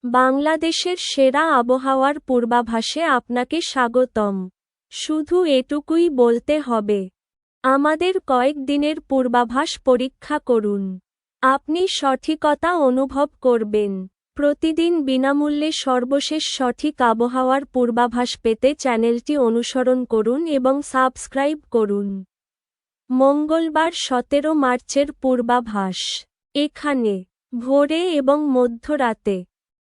বাংলাদেশের সেরা আবহাওয়ার পূর্বাভাসে আপনাকে স্বাগতম। শুধু এটুকুই বলতে হবে, আমাদের কয়েকদিনের পূর্বাভাস পরীক্ষা করুন। আপনি সঠিকতা অনুভব করবেন। প্রতিদিন বিনামূল্যে সর্বশেষ সঠিক আবহাওয়ার পূর্বাভাস পেতে চ্যানেলটি অনুসরণ করুন এবং সাবস্ক্রাইব করুন। মঙ্গলবার 17 মার্চের পূর্বাভাস। এখানে ভোরে এবং মধ্যরাতে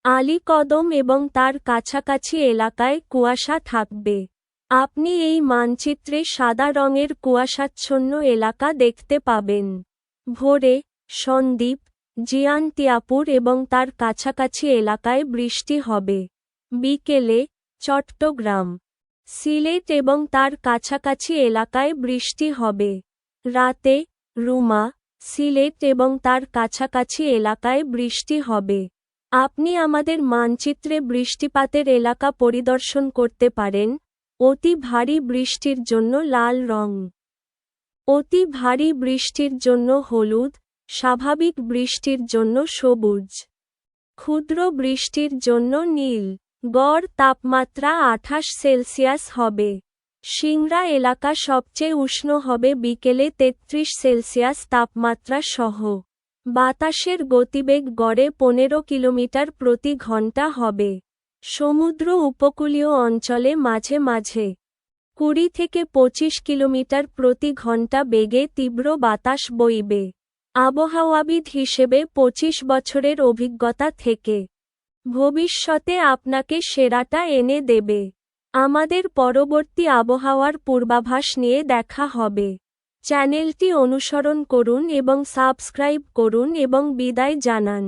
আলীকদম এবং তার কাছাকাছি এলাকায় কুয়াশা থাকবে। আপনি এই মানচিত্রে সাদা রঙের কুয়াশাচ্ছন্ন এলাকা দেখতে পাবেন। ভোরে সন্দ্বীপ, জিয়ান্তিয়াপুর এবং তার কাছাকাছি এলাকায় বৃষ্টি হবে। বিকেলে চট্টগ্রাম, সিলেট এবং তার কাছাকাছি এলাকায় বৃষ্টি হবে। রাতে রুমা, সিলেট এবং তার কাছাকাছি এলাকায় বৃষ্টি হবে। আপনি আমাদের মানচিত্রে বৃষ্টিপাতের এলাকা পরিদর্শন করতে পারেন। অতি ভারী বৃষ্টির জন্য লাল রং, অতি ভারী বৃষ্টির জন্য হলুদ, স্বাভাবিক বৃষ্টির জন্য সবুজ, ক্ষুদ্র বৃষ্টির জন্য নীল। গড় তাপমাত্রা 28 সেলসিয়াস হবে। সিংড়া এলাকা সবচেয়ে উষ্ণ হবে বিকেলে 33 সেলসিয়াস তাপমাত্রা সহ। বাতাসের গতিবেগ গড়ে 15 কিলোমিটার প্রতি ঘন্টা হবে। সমুদ্র উপকূলীয় অঞ্চলে মাঝে মাঝে 20 থেকে 25 কিলোমিটার প্রতি ঘন্টা বেগে তীব্র বাতাস বইবে। আবহাওয়াবিদ হিসেবে 25 বছরের অভিজ্ঞতা থেকে ভবিষ্যতে আপনাকে সেরাটা এনে দেবে। আমাদের পরবর্তী আবহাওয়ার পূর্বাভাস নিয়ে দেখা হবে। চ্যানেলটি অনুসরণ করুন এবং সাবস্ক্রাইব করুন এবং বিদায় জানান।